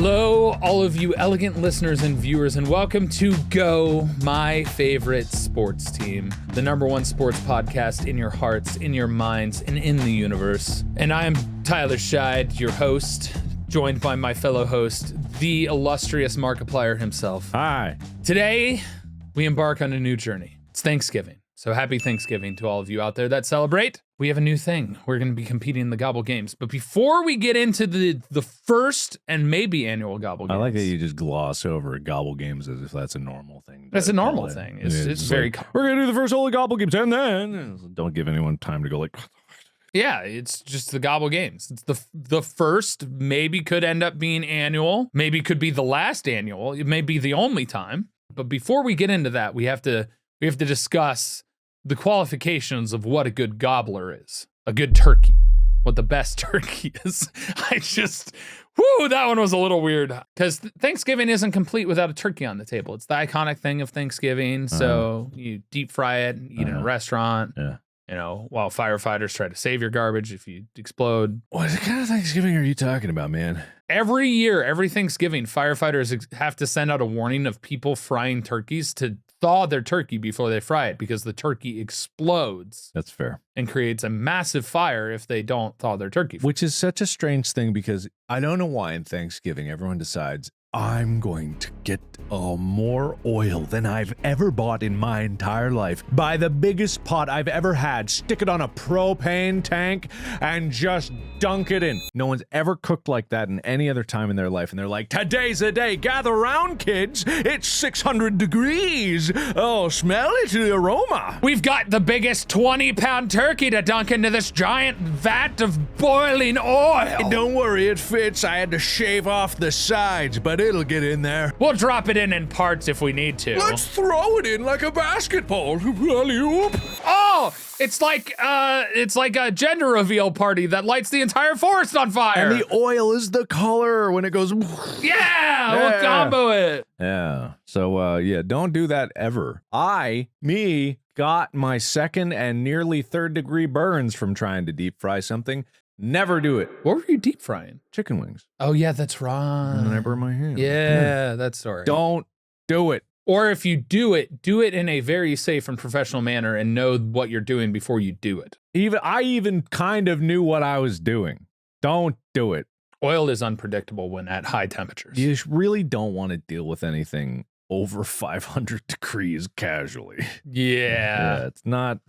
Hello, all of you elegant listeners and viewers, and welcome to Go, my favorite sports team, the #1 sports podcast in your hearts, in your minds, and in the universe. And I am Tyler Scheid, your host, joined by my fellow host, the illustrious Markiplier himself. Hi. Today, we embark on a new journey. It's Thanksgiving. So happy Thanksgiving to all of you out there that celebrate. We have a new thing. We're going to be competing in the Gobble Games. But before we get into the first and maybe annual Gobble Games. I like that you just gloss over Gobble Games as if that's a normal thing. That's a normal thing. It's very like, we're going to do the first holy Gobble Games and then don't give anyone time to go like. Yeah, it's just the Gobble Games. It's the first, maybe could end up being annual, maybe could be the last annual. It may be the only time. But before we get into that, we have to discuss the qualifications of what a good gobbler is, a good turkey, what the best turkey is. That one was a little weird because Thanksgiving isn't complete without a turkey on the table. It's the iconic thing of Thanksgiving. So you deep fry it, and eat in a restaurant. Yeah. You know, while firefighters try to save your garbage if you explode. What kind of Thanksgiving are you talking about, man? Every year, every Thanksgiving, firefighters have to send out a warning of people frying turkeys to thaw their turkey before they fry it because the turkey explodes. That's fair. And creates a massive fire if they don't thaw their turkey. Which is such a strange thing because I don't know why in Thanksgiving everyone decides I'm going to get more oil than I've ever bought in my entire life. Buy the biggest pot I've ever had, stick it on a propane tank, and just dunk it in. No one's ever cooked like that in any other time in their life. And they're like, today's the day. Gather around, kids. It's 600 degrees. Oh, smell it, the aroma. We've got the biggest 20-pound turkey to dunk into this giant vat of boiling oil. Don't worry, it fits. I had to shave off the sides, but it'll get in there. We'll drop it in parts if we need to. Let's throw it in like a basketball. Alley-oop. Oh, it's like a gender reveal party that lights the entire forest on fire. And the oil is the color when it goes. Yeah, we'll combo it. Yeah. So don't do that ever. Me got my second and nearly third degree burns from trying to deep fry something. Never do it. What were you deep frying? Chicken wings. Oh, yeah, that's right. And I burned my hand. Yeah, that's sorry. Don't do it. Or if you do it in a very safe and professional manner and know what you're doing before you do it. I even kind of knew what I was doing. Don't do it. Oil is unpredictable when at high temperatures. You really don't want to deal with anything over 500 degrees casually. Yeah. It's not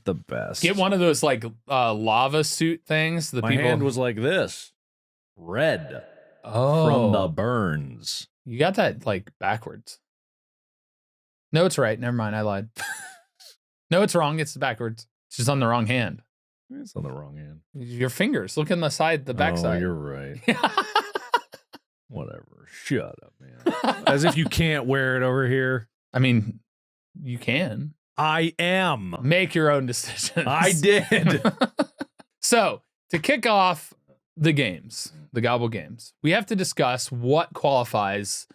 the best. Get one of those like lava suit things. My hand was like this. Red. Oh. From the burns. You got that like backwards. No, it's right. Never mind. I lied. No, it's wrong. It's backwards. It's just on the wrong hand. It's on the wrong hand. Your fingers. Look on the back side. Oh, you're right. Whatever. Shut up, man. As if you can't wear it over here. I mean, you can. I am. Make your own decisions. I did. So, to kick off the games, the Gobble Games, we have to discuss what qualifies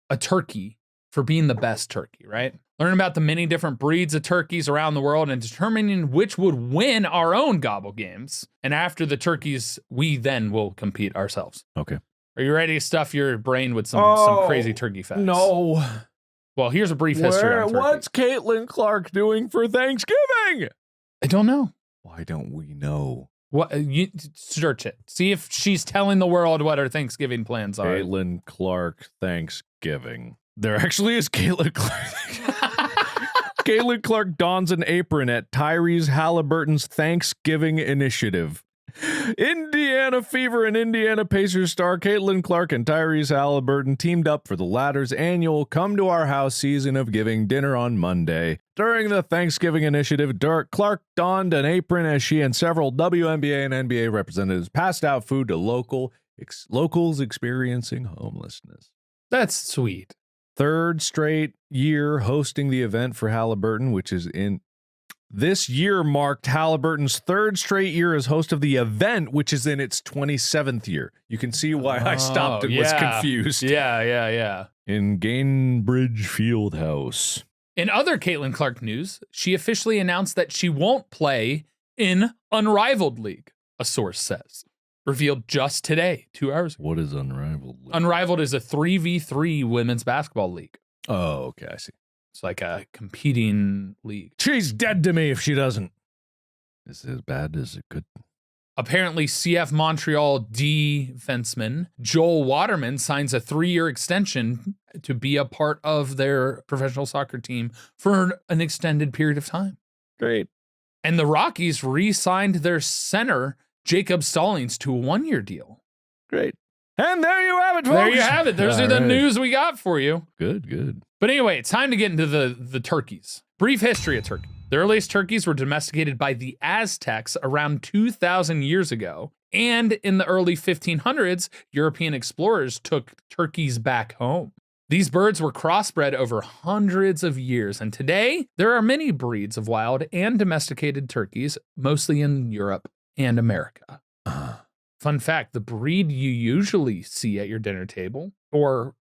a turkey for being the best turkey, right? Learn about the many different breeds of turkeys around the world and determining which would win our own Gobble Games. And after the turkeys, we then will compete ourselves. Okay. Are you ready to stuff your brain with some crazy turkey facts? No. Well, here's a brief history on turkey. What's Caitlin Clark doing for Thanksgiving? I don't know. Why don't we know? What you search it. See if she's telling the world what her Thanksgiving plans are. Caitlin Clark Thanksgiving. There actually is Caitlin Clark. Caitlin Clark dons an apron at Tyrese Halliburton's Thanksgiving initiative. Indiana Fever and Indiana Pacers star Caitlin Clark and Tyrese Halliburton teamed up for the latter's annual Come to Our House season of giving dinner on Monday. During the Thanksgiving initiative, Clark donned an apron as she and several WNBA and NBA representatives passed out food to locals experiencing homelessness. That's sweet. Third straight year hosting the event for Halliburton, which is in this year marked Halliburton's third straight year as host of the event, which is in its 27th year. You can see why I stopped and was confused. Yeah. In Gainbridge Fieldhouse. In other Caitlin Clark news, she officially announced that she won't play in Unrivaled League, a source says. Revealed just today, 2 hours ago. What is Unrivaled? Unrivaled is a 3v3 women's basketball league. Oh, okay, I see. It's like a competing league. She's dead to me if she doesn't. Is it as bad as it could? Apparently, CF Montreal defenseman Joel Waterman signs a 3-year extension to be a part of their professional soccer team for an extended period of time. Great. And the Rockies re-signed their center, Jacob Stallings, to a 1-year deal. Great. And there you have it, folks. There you have it. Those are the news we got for you. Good. But anyway, it's time to get into the turkeys. Brief history of turkey. The earliest turkeys were domesticated by the Aztecs around 2,000 years ago. And in the early 1500s, European explorers took turkeys back home. These birds were crossbred over hundreds of years, and today there are many breeds of wild and domesticated turkeys, mostly in Europe and America. Fun fact, the breed you usually see at your dinner table, or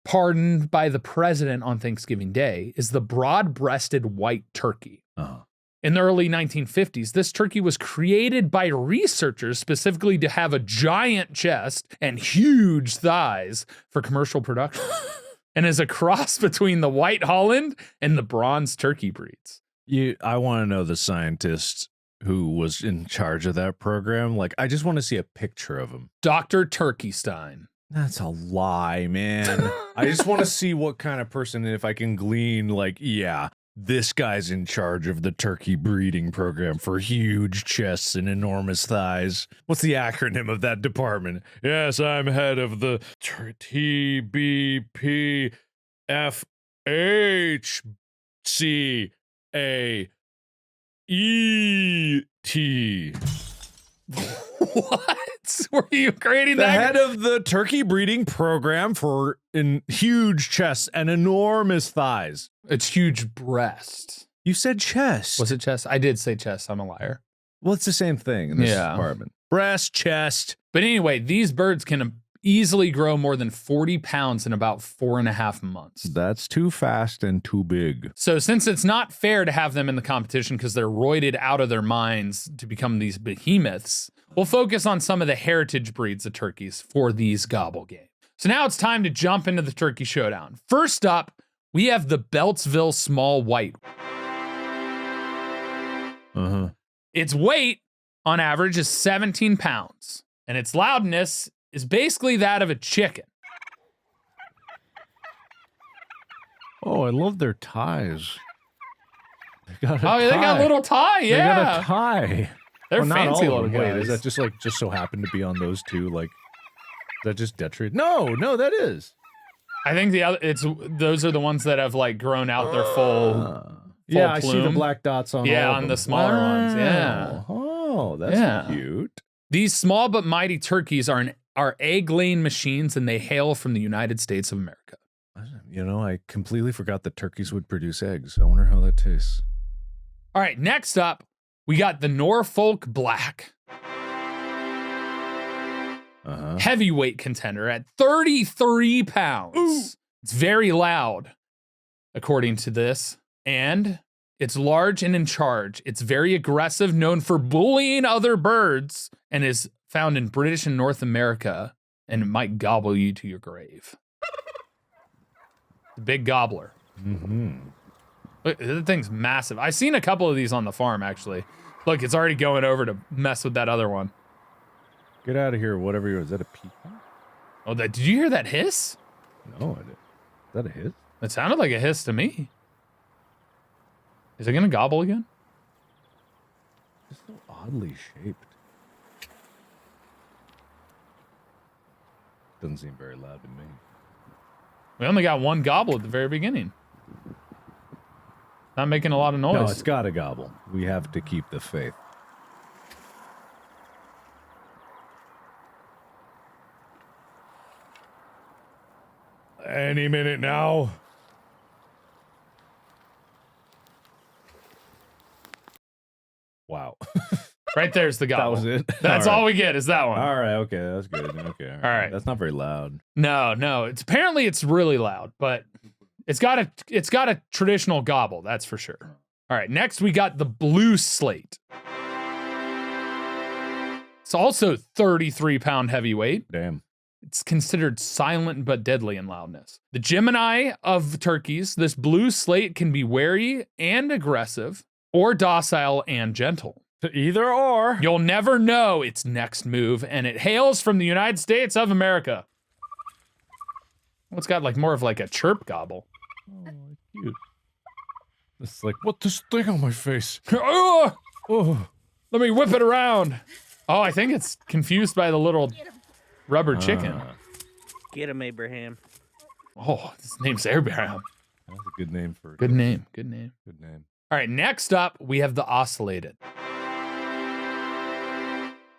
pardoned by the president on Thanksgiving Day, is the broad-breasted white turkey. In the early 1950s, this turkey was created by researchers specifically to have a giant chest and huge thighs for commercial production, and is a cross between the White Holland and the bronze turkey breeds. I want to know the scientist who was in charge of that program. Like, I just want to see a picture of him. Dr. Turkeystein. That's a lie, man. I just want to see what kind of person, if I can glean, like, yeah, this guy's in charge of the turkey breeding program for huge chests and enormous thighs. What's the acronym of that department? Yes, I'm head of the TBPFHCAET. What? Were you creating The that? head of the turkey breeding program for huge chests and enormous thighs. It's huge breast. You said chest. Was it chest? I did say chest. I'm a liar. Well, it's the same thing in this department. Breast, chest. But anyway, these birds can easily grow more than 40 pounds in about 4.5 months. That's too fast and too big. So since it's not fair to have them in the competition because they're roided out of their minds to become these behemoths, we'll focus on some of the heritage breeds of turkeys for these Gobble Games. So now it's time to jump into the turkey showdown. First up, we have the Beltsville Small White. Its weight, on average, is 17 pounds, and its loudness is basically that of a chicken. Oh, I love their ties. They got They got a little tie, yeah. They got a tie. They're not fancy all of little them. guys. Wait, is that just so happened to be on those two? Like, is that just detriment? No, that is. I think those are the ones that have like grown out their full yeah, I plume. see the black dots on all of on them. the smaller ones. Yeah. Oh, that's cute. These small but mighty turkeys are egg-laying machines, and they hail from the United States of America. You know, I completely forgot that turkeys would produce eggs. I wonder how that tastes. All right, next up, we got the Norfolk Black. Heavyweight contender at 33 pounds. Ooh. It's very loud, according to this. And it's large and in charge. It's very aggressive, known for bullying other birds, and is found in British and North America, and it might gobble you to your grave. The big gobbler. Look, that thing's massive. I've seen a couple of these on the farm, actually. Look, it's already going over to mess with that other one. Get out of here, whatever you... Is that a peacock? Oh, did you hear that hiss? No, I didn't. Is that a hiss? It sounded like a hiss to me. Is it going to gobble again? It's so oddly shaped. Doesn't seem very loud to me. We only got one gobble at the very beginning. Not making a lot of noise. No, it's got to gobble. We have to keep the faith. Any minute now. Wow. Right there's the gobble. That was it? That's all we get is that one. All right, okay, that's good. Okay. All right. That's not very loud. No. Apparently it's really loud, but it's got a traditional gobble, that's for sure. All right, next we got the Blue Slate. It's also 33-pound heavyweight. Damn. It's considered silent but deadly in loudness. The Gemini of turkeys, this blue slate can be wary and aggressive, or docile and gentle. Either or. You'll never know its next move, and it hails from the United States of America. Well, it's got like more of like a chirp gobble. Oh, cute. It's like, what this thing on my face? Oh, Oh. let me whip it around. Oh, I think it's confused by the little rubber chicken. Get him, Abraham. Oh, his name's Abraham. That's a good name for Good name, good name. Good name. All right, next up, we have the ocellated.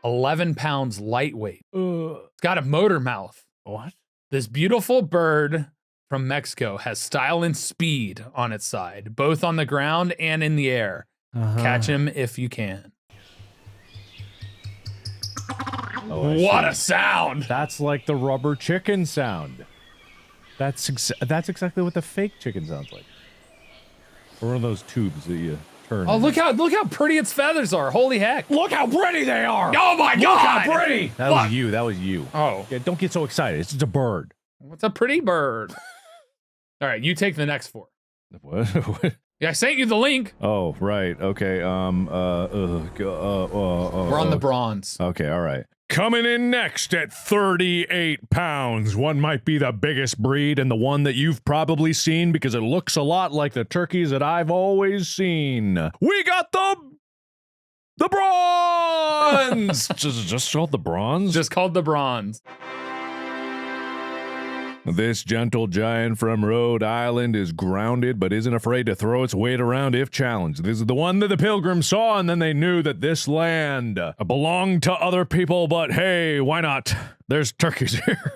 11 pounds lightweight. It's got a motor mouth. What? This beautiful bird from Mexico has style and speed on its side, both on the ground and in the air. Catch him if you can. Oh, What a sound! That's like the rubber chicken sound. That's exactly what the fake chicken sounds like. Or one of those tubes that you turn. Oh, look how pretty its feathers are. Holy heck. Look how pretty they are! Oh my Look god! how pretty! That was you. That was you. Oh, Yeah, don't get so excited. It's just a bird. what's a pretty bird? All right, you take the next 4. What? Yeah, I sent you the link. Oh, right. Okay. We're on the bronze. Okay, all right. Coming in next at 38 pounds. One might be the biggest breed and the one that you've probably seen because it looks a lot like the turkeys that I've always seen. We got the bronze! just called the bronze? Just called the bronze. This gentle giant from Rhode Island is grounded but isn't afraid to throw its weight around if challenged. This is the one that the Pilgrims saw, and then they knew that this land belonged to other people, but hey, why not? There's turkeys here.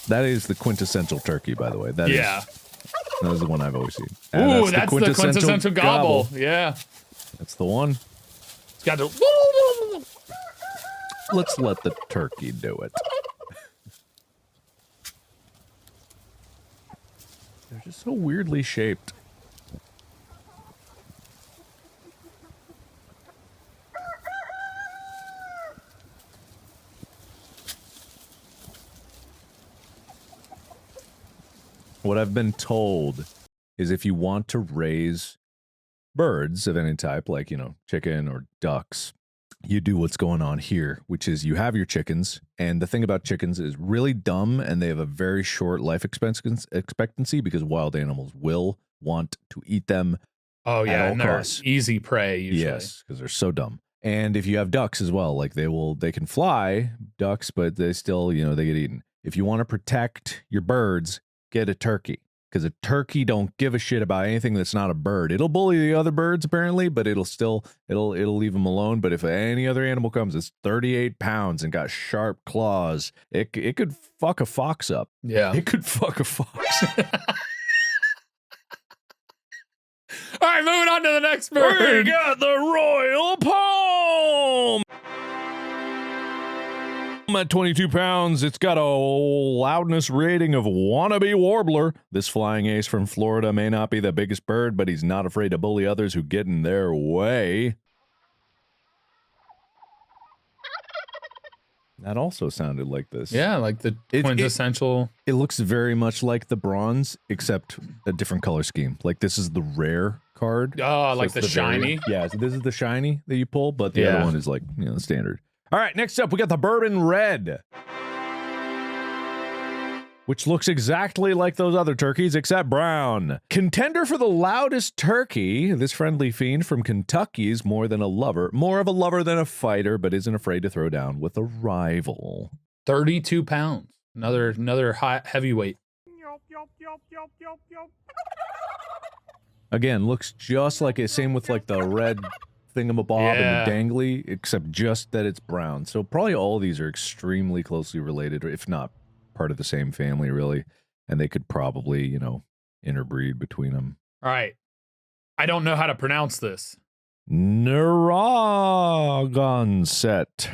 That is the quintessential turkey, by the way. That is the one I've always seen. Ooh, that's the quintessential gobble. Yeah. That's the one. It's got to... Let's let the turkey do it. They're just so weirdly shaped. What I've been told is if you want to raise birds of any type, like, you know, chicken or ducks, you do what's going on here, which is you have your chickens, and the thing about chickens is really dumb, and they have a very short life expectancy because wild animals will want to eat them. Oh yeah, all and they're costs. easy prey usually. Yes, because they're so dumb. And if you have ducks as well, like they can fly, ducks, but they still, you know, they get eaten. If you want to protect your birds, get a turkey. Because a turkey don't give a shit about anything that's not a bird. It'll bully the other birds apparently, but it'll leave them alone. But if any other animal comes, it's 38 pounds and got sharp claws. It could fuck a fox up. Yeah. It could fuck a fox. All right, moving on to the next bird. We got the royal palm. At 22 pounds, it's got a loudness rating of wannabe warbler. This flying ace from Florida may not be the biggest bird, but he's not afraid to bully others who get in their way. That also sounded like this. Yeah, like the quintessential. It looks very much like the bronze, except a different color scheme. Like this is the rare card. Oh, So like it's the shiny. yeah, so this is the shiny that you pull, but the Yeah. other one is like, you know, the standard. All right, next up, we got the bourbon red, which looks exactly like those other turkeys, except brown. Contender for the loudest turkey, this friendly fiend from Kentucky is more of a lover than a fighter, but isn't afraid to throw down with a rival. 32 pounds. Another high heavyweight. Again, looks just like it. Same with like the red thingamabob and the dangly, except just that it's brown. So probably all of these are extremely closely related, or if not part of the same family, really. And they could probably, you know, interbreed between them. All right. I don't know how to pronounce this. Narragansett.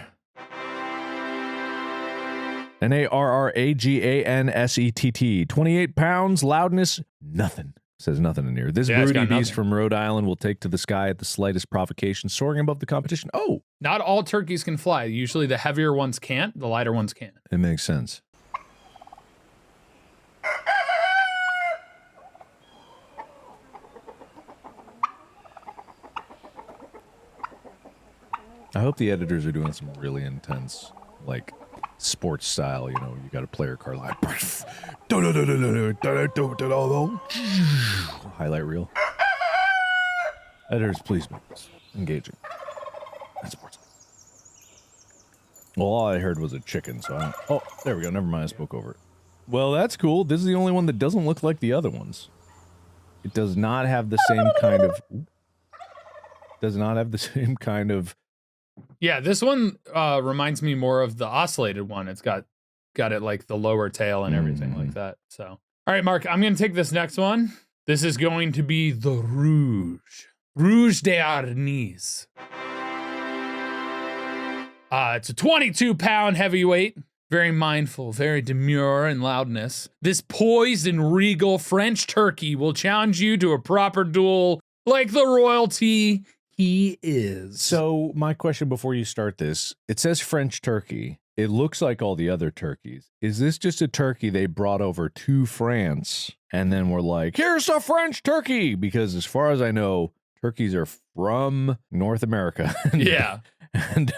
Narragansett. 28 pounds, loudness, nothing. Says nothing in here. This Yeah, it's broody got beast nothing. from Rhode Island will take to the sky at the slightest provocation, soaring above the competition. Oh, Not all turkeys can fly. Usually the heavier ones can't, the lighter ones can. it makes sense. I hope the editors are doing some really intense, like, sports style, you know, you got a player card line. Highlight reel. Editors, please make this engaging. That's sports. Well, all I heard was a chicken, so I don't... Oh, there we go. Never mind, I spoke over it. Well, that's cool. This is the only one that doesn't look like the other ones. It does not have the same kind of... Does not have the same kind of... Yeah, this one reminds me more of the oscillated one. It's got it like the lower tail and everything like that. So, all right, Mark, I'm going to take this next one. This is going to be the Rouge des Arnis. It's a 22-pound heavyweight. Very mindful, very demure in loudness. This poised and regal French turkey will challenge you to a proper duel like the royalty he is. So, my question before you start this, it says French turkey. It looks like all the other turkeys. Is this just a turkey they brought over to France and then were like, here's a French turkey? Because as far as I know, turkeys are from North America. Yeah. And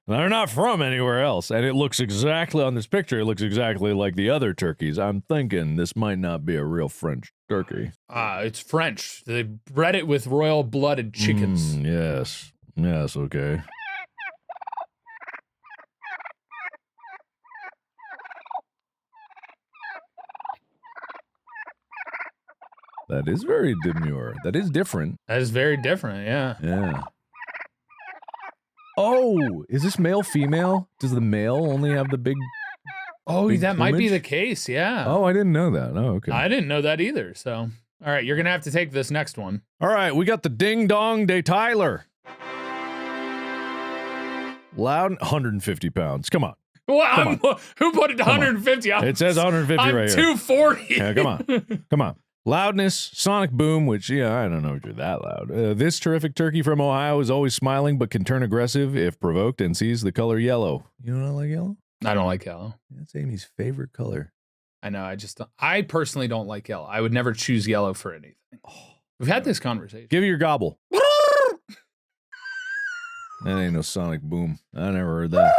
they're not from anywhere else. And it looks exactly, on this picture, it looks exactly like the other turkeys. I'm thinking this might not be a real French turkey. It's French. They bred it with royal-blooded chickens. Yes. Yes, okay. That is very demure. That is different. That is very different, yeah. Yeah. Oh, is this male, female? Does the male only have the big... Oh, big that might be plumage? the case, yeah. Oh, I didn't know that. Oh, okay. I didn't know that either, so. All right, you're going to have to take this next one. All right, we got the Ding Dong de Tyler. Loud, 150 pounds. Come on. Well, who put it 150? It says 150 I'm right here. 240. Yeah, come on. Come on. Loudness, sonic boom, which, yeah, I don't know if you're that loud. This terrific turkey from Ohio is always smiling but can turn aggressive if provoked and sees the color yellow. You don't like yellow? I don't like yellow. That's Amy's favorite color. I know, I personally don't like yellow. I would never choose yellow for anything. We've had this conversation. Give it your gobble. That ain't no sonic boom. I never heard that.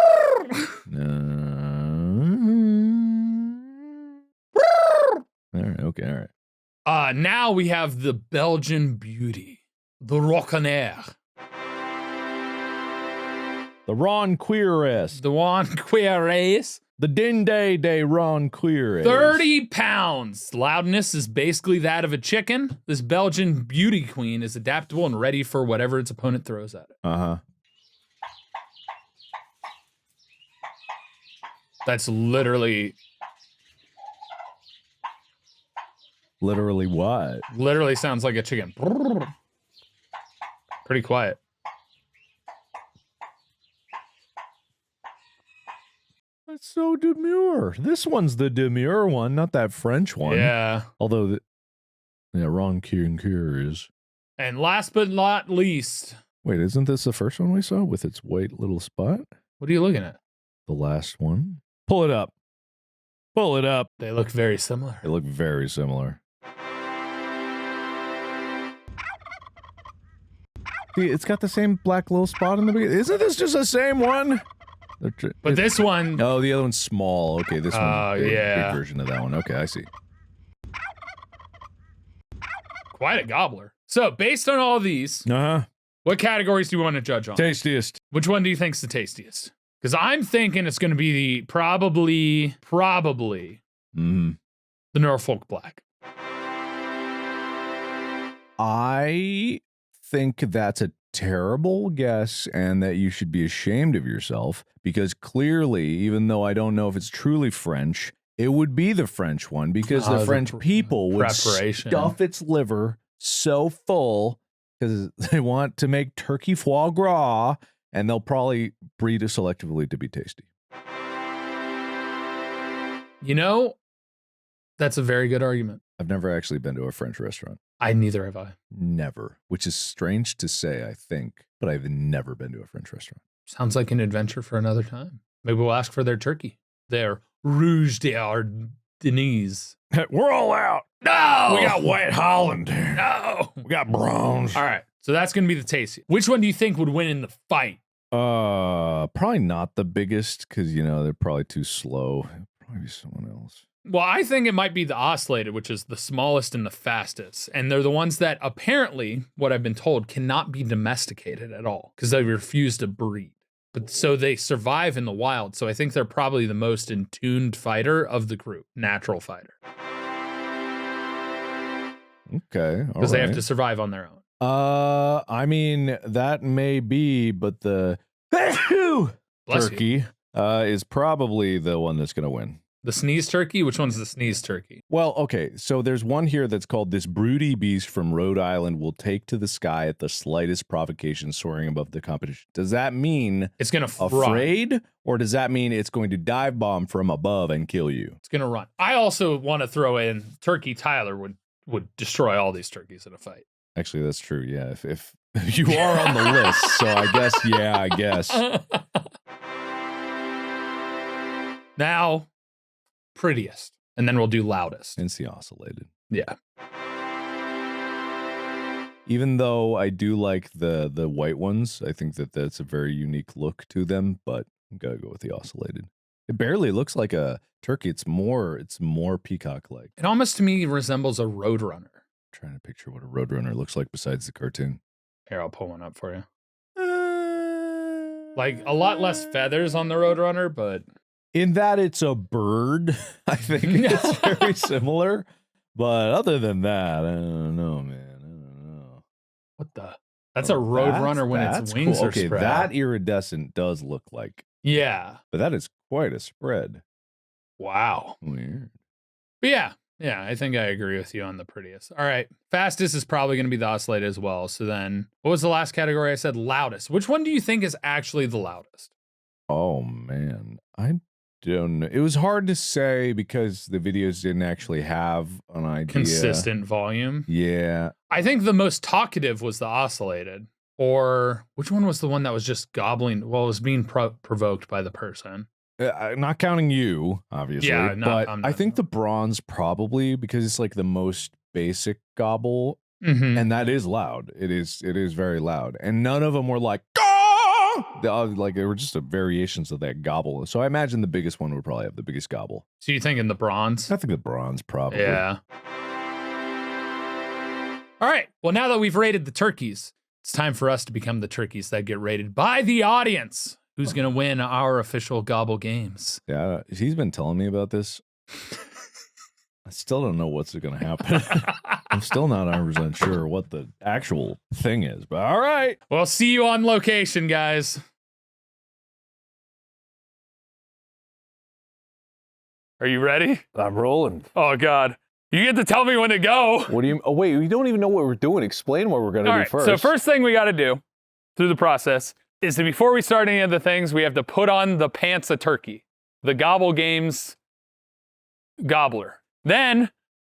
All right, okay, all right. Now we have the Belgian beauty, the Rockenaire. The Ron Queer-S. The one Queer-S. The Dinde de Ron Queer-S. 30 pounds. Loudness is basically that of a chicken. This Belgian beauty queen is adaptable and ready for whatever its opponent throws at it. Uh-huh. That's literally what? Literally sounds like a chicken. Pretty quiet. That's so demure. This one's the demure one, not that French one. Yeah. Although, Ron Queer is. And last but not least. Wait, isn't this the first one we saw with its white little spot? What are you looking at? The last one? Pull it up. Pull it up. They look very similar. They look very similar. See, it's got the same black little spot in the beginning. Isn't this just the same one? But this one... Oh, the other one's small. Okay, this one's big version of that one. Okay, I see. Quite a gobbler. So, based on all these, what categories do you want to judge on? Tastiest. Which one do you think's the tastiest? Because I'm thinking it's going to be the probably the Norfolk Black. I think that's a terrible guess and that you should be ashamed of yourself because clearly, even though I don't know if it's truly French, it would be the French one because the French people would stuff its liver so full because they want to make turkey foie gras and they'll probably breed it selectively to be tasty. You know, that's a very good argument. I've never actually been to a French restaurant. Neither have I. Never, which is strange to say, I think, but I've never been to a French restaurant. Sounds like an adventure for another time. Maybe we'll ask for their turkey. Their Rouge d'Ardennes. We're all out. No! We got White Holland. No! We got bronze. All right, so that's going to be the tasty. Which one do you think would win in the fight? Probably not the biggest because, they're probably too slow. Probably someone else. Well, I think it might be the ocellated, which is the smallest and the fastest. And they're the ones that apparently, what I've been told, cannot be domesticated at all because they refuse to breed. But so they survive in the wild. So I think they're probably the most in-tuned fighter of the group, natural fighter. Okay. Because they have to survive on their own. I mean, that may be, but the turkey is probably the one that's going to win. The sneeze turkey? Which one's the sneeze turkey? Well, okay, so there's one here that's called "This broody beast from Rhode Island will take to the sky at the slightest provocation, soaring above the competition." Does that mean it's going to afraid, or does that mean it's going to dive bomb from above and kill you? It's going to run. I also want to throw in Turkey Tyler would destroy all these turkeys in a fight. Actually, that's true. Yeah, if you are on the list, so I guess. Now, prettiest, and then we'll do loudest. It's the ocellated. Yeah. Even though I do like the white ones, I think that's a very unique look to them, but I'm gotta go with the ocellated. It barely looks like a turkey. It's more peacock-like. It almost to me resembles a roadrunner. Trying to picture what a roadrunner looks like besides the cartoon. Here, I'll pull one up for you. Like a lot less feathers on the roadrunner, but in that it's a bird, I think it's very similar. But other than that, I don't know, man. I don't know. What the? That's a roadrunner when its wings cool. are Okay, spread. that iridescent does look like. Yeah. But that is quite a spread. Wow. Weird. But yeah, I think I agree with you on the prettiest. All right. Fastest is probably going to be the ocellated as well. So then, what was the last category I said? Loudest. Which one do you think is actually the loudest? Oh, man. I don't know. It was hard to say because the videos didn't actually have an idea. Consistent volume. Yeah. I think the most talkative was the ocellated. Or which one was the one that was just gobbling? Well, it was being provoked by the person. Not counting you, obviously. Yeah, but I think the bronze probably because it's like the most basic gobble, and that is loud. It is very loud, and none of them were like, like they were just variations of that gobble. So I imagine the biggest one would probably have the biggest gobble. So you think in the bronze? I think the bronze probably. Yeah. All right. Well, now that we've rated the turkeys, it's time for us to become the turkeys that get rated by the audience. Who's going to win our official Gobble Games? Yeah, he's been telling me about this. I still don't know what's going to happen. I'm still not 100% sure what the actual thing is, but all right. Well, see you on location, guys. Are you ready? I'm rolling. Oh, God. You get to tell me when to go. What do you? Oh, wait, we don't even know what we're doing. Explain what we're going to do first. So first thing we got to do through the process is that before we start any of the things, we have to put on the pants of turkey, the Gobble Games gobbler. Then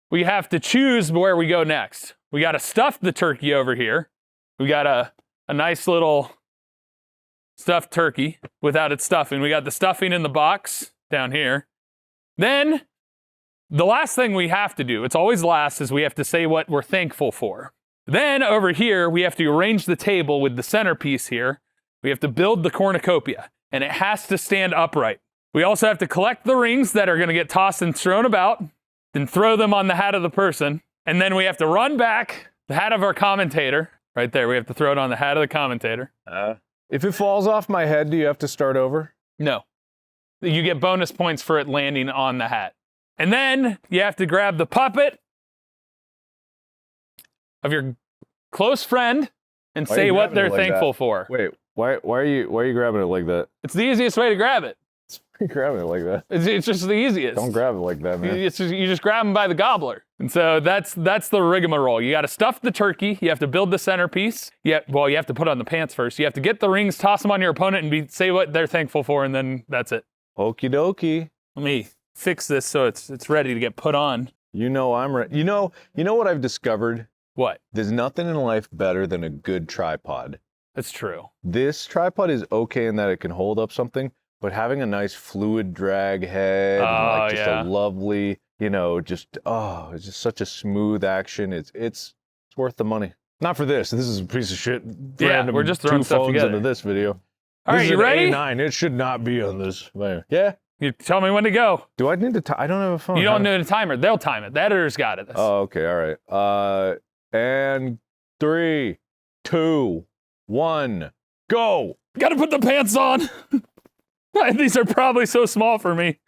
we have to choose where we go next. We got to stuff the turkey over here. We got a nice little stuffed turkey without its stuffing. We got the stuffing in the box down here. Then the last thing we have to do, it's always last, is we have to say what we're thankful for. Then over here, we have to arrange the table with the centerpiece here. We have to build the cornucopia, and it has to stand upright. We also have to collect the rings that are going to get tossed and thrown about, then throw them on the hat of the person, and then we have to run back the hat of our commentator. Right there, we have to throw it on the hat of the commentator. If it falls off my head, do you have to start over? No. You get bonus points for it landing on the hat. And then you have to grab the puppet of your close friend and say what they're thankful for. Wait, why are you grabbing it like that? It's the easiest way to grab it. Why are you grabbing it like that? It's just the easiest. Don't grab it like that, man. You just grab them by the gobbler. And so that's the rigmarole. You got to stuff the turkey. You have to build the centerpiece. You have to put on the pants first. You have to get the rings, toss them on your opponent, and say what they're thankful for, and then that's it. Okie dokie. Let me fix this so it's ready to get put on. You know I'm ready. You know what I've discovered What? There's nothing in life better than a good tripod. That's true. This tripod is okay in that it can hold up something, but having a nice fluid drag head and like just a lovely, it's just such a smooth action. It's worth the money. Not for this. This is a piece of shit. Yeah, we're just throwing two stuff phones together. into this video. All right, you ready? A9. It should not be on this. Yeah. You tell me when to go. Do I need to? I don't have a phone. You don't need a timer. They'll time it. The editor's got it. Oh, okay. All right. And 3, 2, 1, go. Gotta put the pants on. These are probably so small for me.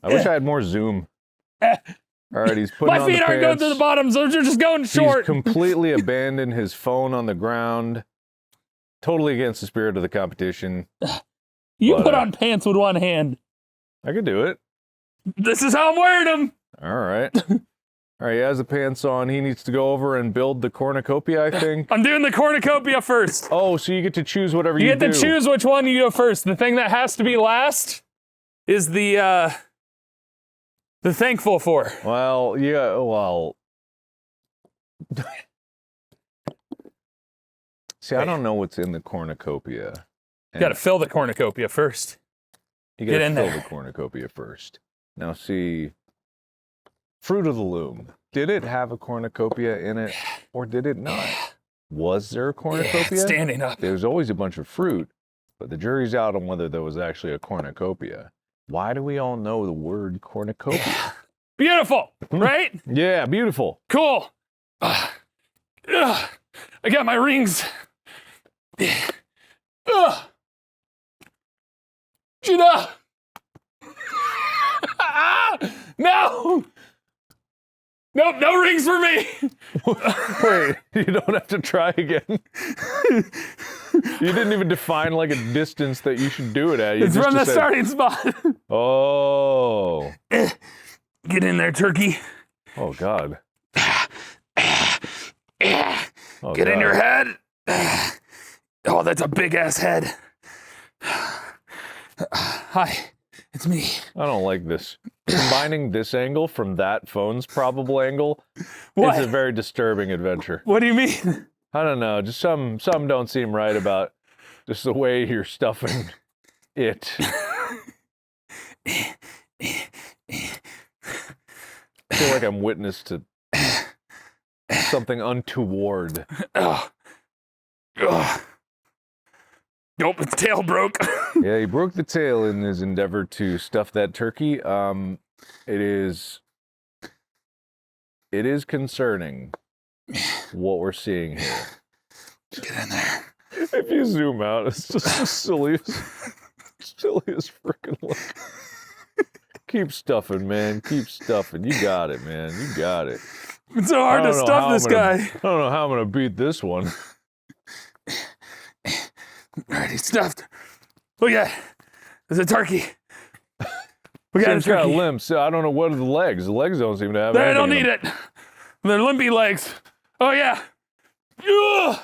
I wish I had more zoom. All right, he's putting My on feet the aren't going pants. to the bottom, so they're just going short. He's completely abandoned his phone on the ground. Totally against the spirit of the competition. You But, put on pants with one hand. I could do it. This is how I'm wearing them. All right. All right, he has the pants on. He needs to go over and build the cornucopia, I think. I'm doing the cornucopia first. Oh, so you get to choose whatever you You do. get to choose which one you go first. The thing that has to be last is the thankful for. Well, yeah, well. See, I don't know what's in the cornucopia. You gotta fill the cornucopia first. You gotta get in fill there. the cornucopia first. Now, see, Fruit of the Loom. Did it have a cornucopia in it, or did it not? Was there a cornucopia? Standing up. There's always a bunch of fruit, but the jury's out on whether there was actually a cornucopia. Why do we all know the word cornucopia? Beautiful, right? Yeah, beautiful. Cool. I got my rings. Gina! No! Nope, no rings for me. Wait, you don't have to try again. You didn't even define like a distance that you should do it at. You It's just from the said, starting spot. Oh. Get in there, turkey. Oh, God. Oh, Get in God. your head. Oh, that's a big ass head. Hi, it's me. I don't like this. Combining this angle from that phone's probable angle What? is a very disturbing adventure. What do you mean? I don't know. Just some don't seem right about just the way you're stuffing it. I feel like I'm witness to something untoward. Ugh. Nope, its tail broke. Yeah, he broke the tail in his endeavor to stuff that turkey. It is concerning what we're seeing here. Get in there. If you zoom out, it's just the silliest freaking look. Keep stuffing, man. Keep stuffing. You got it, man. You got it. It's so hard to stuff this guy. I don't know how I'm gonna beat this one. All right, he's stuffed. Look at that. There's a turkey. We got a It's got turkey. limps. I don't know what are the legs. The legs don't seem to have They anything don't in need them. it. They're limpy legs. Oh, yeah. Ugh.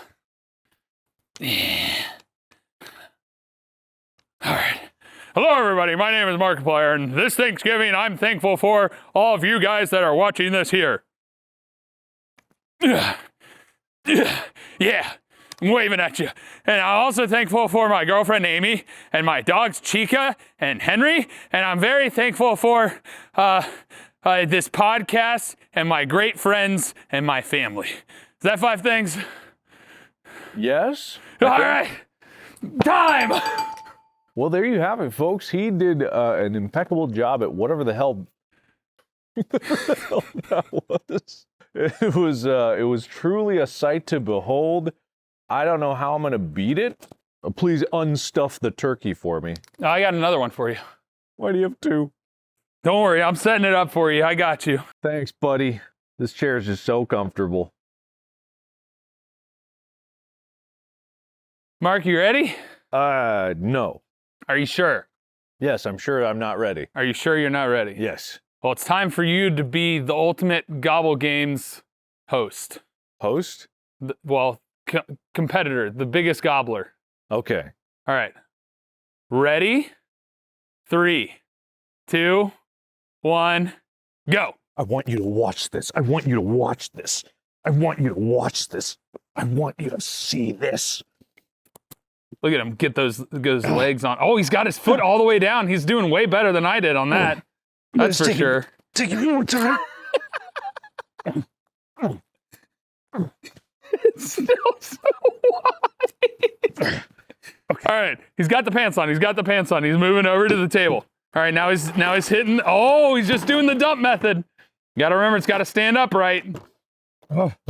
All right. Hello, everybody. My name is Markiplier, and this Thanksgiving, I'm thankful for all of you guys that are watching this here. Yeah. I'm waving at you. And I'm also thankful for my girlfriend, Amy, and my dogs, Chica and Henry. And I'm very thankful for this podcast and my great friends and my family. Is that 5 things? Yes. All right. Time. Well, there you have it, folks. He did an impeccable job at whatever the hell that was. It was truly a sight to behold. I don't know how I'm gonna beat it. Please unstuff the turkey for me. I got another one for you. Why do you have 2? Don't worry, I'm setting it up for you. I got you. Thanks, buddy. This chair is just so comfortable. Mark, you ready? No. Are you sure? Yes, I'm sure I'm not ready. Are you sure you're not ready? Yes. Well, it's time for you to be the ultimate Gobble Games host. Host? Competitor, the biggest gobbler. Okay. All right. Ready? 3, 2, 1, go. I want you to watch this. I want you to watch this. I want you to watch this. I want you to see this. Look at him get those legs on. Oh, he's got his foot all the way down. He's doing way better than I did on that. That's for sure. Take it one more time. It's still so wide. Okay. All right, he's got the pants on. He's moving over to the table. All right, now he's hitting. Oh, he's just doing the dump method. You got to remember, it's got to stand upright.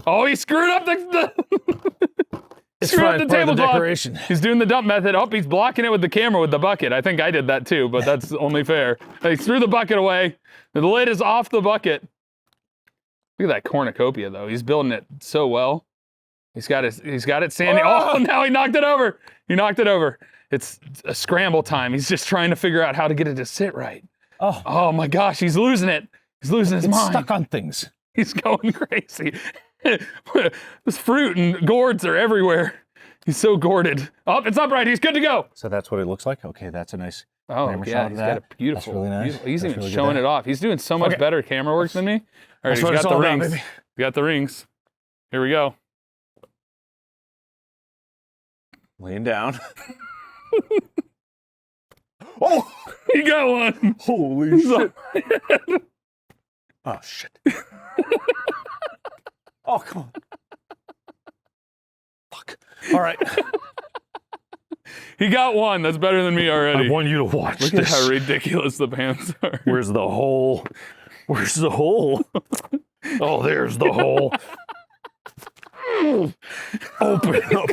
Oh, he screwed up It's fine, the part of the tablecloth. decoration. He's doing the dump method. Oh, he's blocking it with the camera with the bucket. I think I did that too, but that's only fair. He threw the bucket away. The lid is off the bucket. Look at that cornucopia, though. He's building it so well. He's got it standing. Oh, now he knocked it over. It's a scramble time. He's just trying to figure out how to get it to sit right. Oh my gosh, he's losing it. He's losing his mind. Stuck on things. He's going crazy. This fruit and gourds are everywhere. He's so gourded. Oh, it's upright. He's good to go. So that's what it looks like? Okay, that's a nice camera shot of that. Got a beautiful. That's really nice. Beautiful. He's That's even really showing good. it off. He's doing so much better camera work than me. All right, That's he's what it's got the all about, rings. baby. We got the rings. Here we go. Laying down. Oh, he got one. Holy shit. Oh, shit. Oh, come on. Fuck. All right. He got one. That's better than me already. I want you to watch Look this. at how ridiculous the pants are. Where's the hole? Where's the hole? Oh, there's the hole. Open it up.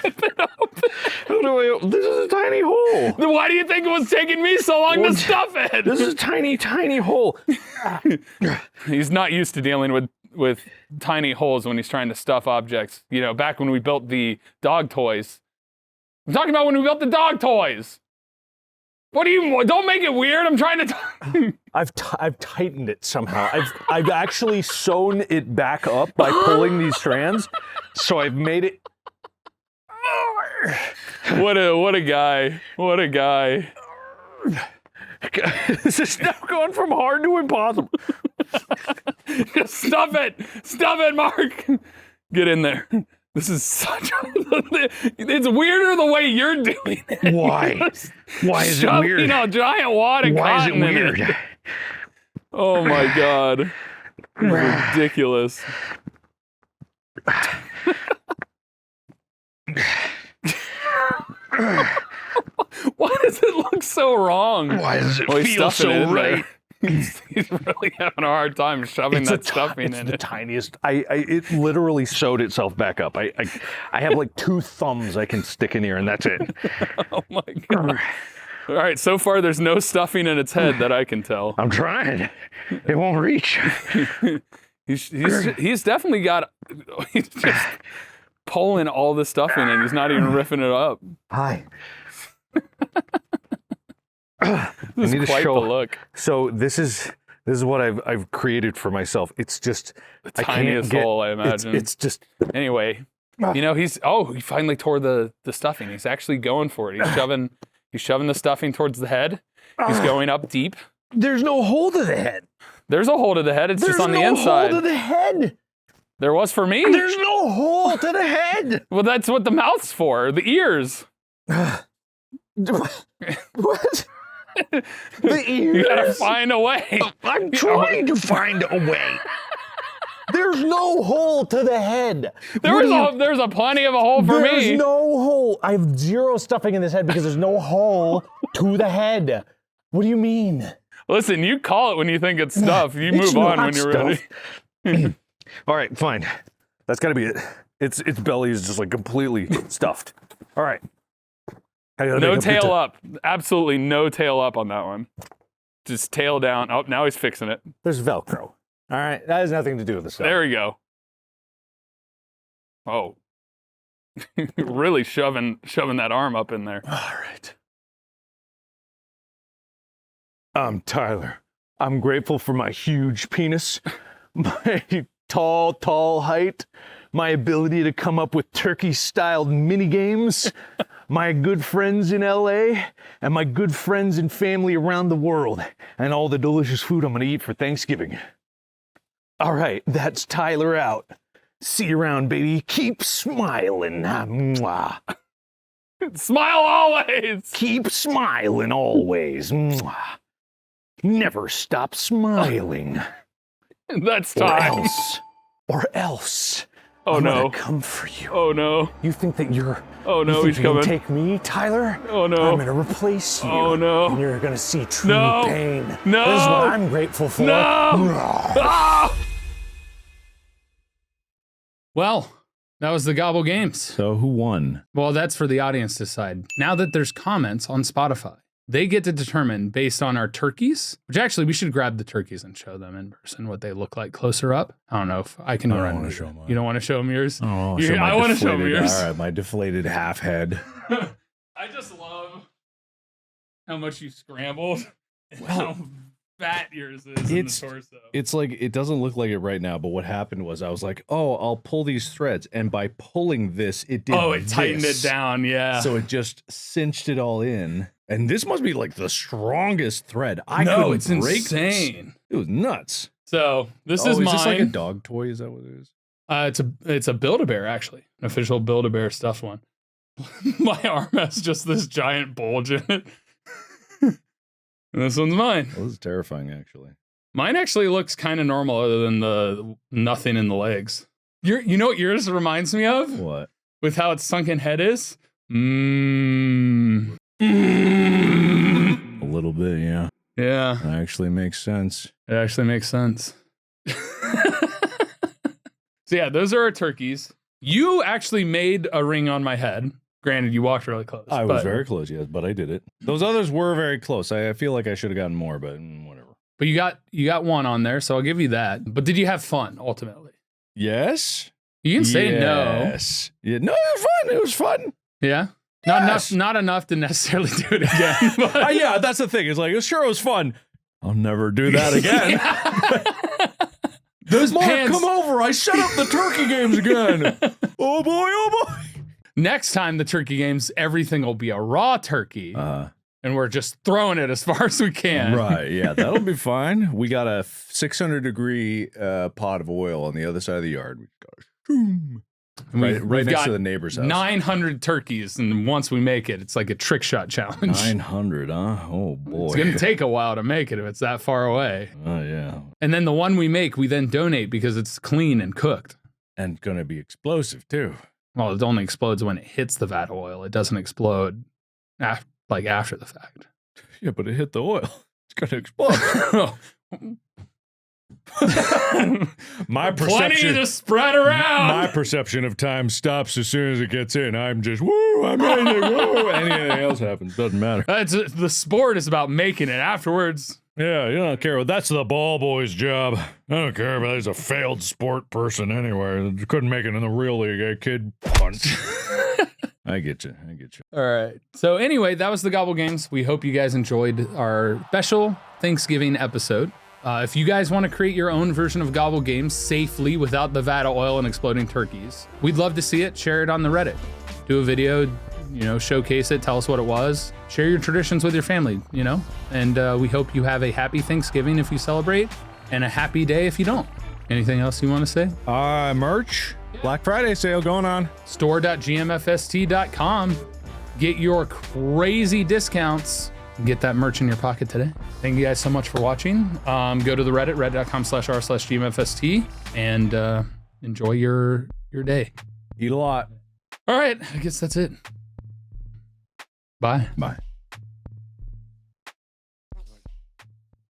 Rip it open. How do I open? This is a tiny hole. Then why do you think it was taking me so long to stuff it? This is a tiny, tiny hole. He's not used to dealing with tiny holes when he's trying to stuff objects. You know, back when we built the dog toys. I'm talking about when we built the dog toys. What do you? Don't make it weird. I'm trying to. I've tightened it somehow. I've actually sewn it back up by pulling these strands. So I've made it. What a guy. What a guy. This is now going from hard to impossible. Just stuff it. Stuff it, Mark. Get in there. This is such a... It's weirder the way you're doing it. Why? Why is it weird? You know, giant wad of Why is it cotton in weird? it. Oh my God. Ridiculous. Why does it look so wrong? Why does it he's feel stuffing it so in there. right? He's really having a hard time shoving that stuffing it's in the it. tiniest. It literally sewed itself back up. I have like 2 thumbs I can stick in here, and that's it. Oh my God. All right, so far there's no stuffing in its head that I can tell. I'm trying. It won't reach. He's definitely got. He's just pulling all the stuffing in. He's not even riffing it up. Hi. This is quite the look. So this is what I've created for myself. It's just The tiniest hole, I imagine. It's just Anyway, you know, he finally tore the stuffing. He's actually going for it. He's shoving the stuffing towards the head. He's going up deep. there's no hole to the head. There's a hole to the head. It's just on the inside. There's no hole to the head. There was for me. There's no hole to the head. Well, that's what the mouth's for. The ears. What? The ears? You gotta find a way. I'm trying to find a way. There's no hole to the head. There's a plenty of a hole for me. There's no hole. I have 0 stuffing in this head because there's no hole to the head. What do you mean? Listen, you call it when you think it's stuff. You move on when you're ready. All right, fine. That's got to be it. Its belly is just like completely stuffed. All right. No tail up. Absolutely no tail up on that one. Just tail down. Oh, now he's fixing it. There's Velcro. All right, that has nothing to do with the stuff. There we go. Oh. Really shoving that arm up in there. All right. I'm Tyler. I'm grateful for my huge penis, my tall height, my ability to come up with turkey-styled mini games, my good friends in LA, and my good friends and family around the world, and all the delicious food I'm gonna eat for Thanksgiving. All right, that's Tyler out. See you around, baby. Keep smiling. Mwah. Smile always. Keep smiling always. Mwah. Never stop smiling. That's Or time. else. Or else. Oh I'm no. gonna come for you. Oh no. You think that you're. Oh no, you he's think you coming. can take me, Tyler? Oh no. I'm gonna replace you. Oh no. And you're gonna see true No. pain. No. This is what I'm grateful for. No. Mwah. Ah! Well, that was the Gobble Games. So who won? Well, that's for the audience to decide. Now that there's comments on Spotify, they get to determine based on our turkeys, which actually we should grab the turkeys and show them in person what they look like closer up. I don't know if I can I don't run. wanna show mine. You don't want to show them yours? Oh, I want to show them yours. All right, my deflated half head. I just love how much you scrambled and Well, how fat yours is in it's- the torso. It's like, it doesn't look like it right now, but what happened was I was like, oh, I'll pull these threads. And by pulling this, it did It tightened this. it down, yeah. So it just cinched it all in. And this must be like the strongest thread. I no, couldn't it's break insane. This. It was nuts. So this is is mine. this like a dog toy? Is that what it is? It's a Build-A-Bear actually, an official Build-A-Bear stuffed one. My arm has just this giant bulge in it. And this one's mine. Well, this is terrifying, actually. Mine actually looks kind of normal, other than the nothing in the legs. You know what yours reminds me of? What? With how its sunken head is. A little bit, yeah. Yeah, That actually makes sense. it actually makes sense. So yeah, those are our turkeys. You actually made a ring on my head. Granted, you walked really close. I was but- very close, yes, but I did it. Those others were very close. I feel like I should have gotten more, but whatever. But you got one on there, so I'll give you that. But did you have fun ultimately? Yes. You can say no. Yes. Yeah. No, it was fun. It was fun. Yeah. Yes. Not enough to necessarily do it again. But Yeah, that's the thing. It's like, sure, it was fun. I'll never do that again. Those Mark, pants. come over. I set up the turkey games again. Oh boy, oh boy. Next time the turkey games, everything will be a raw turkey, and we're just throwing it as far as we can. Right, yeah, that'll be fine. We got a 600-degree pot of oil on the other side of the yard. We got And right we've next got to the neighbor's house. 900 turkeys, and once we make it, it's like a trick shot challenge. 900, huh? Oh boy. It's gonna take a while to make it if it's that far away. Oh yeah, And then the one we make, we then donate because it's clean and cooked. and gonna be explosive too. Well, it only explodes when it hits the vat of oil. It doesn't explode after the fact. Yeah, but it hit the oil. It's gonna explode. My Plenty perception. to spread around. My perception of time stops as soon as it gets in. I'm just woo. I'm amazing. Woo. Anything else happens doesn't matter. The sport is about making it afterwards. Yeah, you don't care. That's the ball boy's job. I don't care about he's a failed sport person anywhere. Couldn't make it in the real league. A kid punch. I get you. I get you. All right. So anyway, that was the Gobble Games. We hope you guys enjoyed our special Thanksgiving episode. If you guys want to create your own version of Gobble Games safely without the vat of oil and exploding turkeys, we'd love to see it. Share it on the Reddit. Do a video, showcase it, tell us what it was. Share your traditions with your family, And we hope you have a happy Thanksgiving if you celebrate, and a happy day if you don't. Anything else you want to say? Merch. Black Friday sale going on. Store.gmfst.com. Get your crazy discounts. Get that merch in your pocket today. Thank you guys so much for watching. Go to the Reddit, reddit.com/r/GMFST, and enjoy your day. Eat a lot. All right, I guess that's it. Bye. Bye.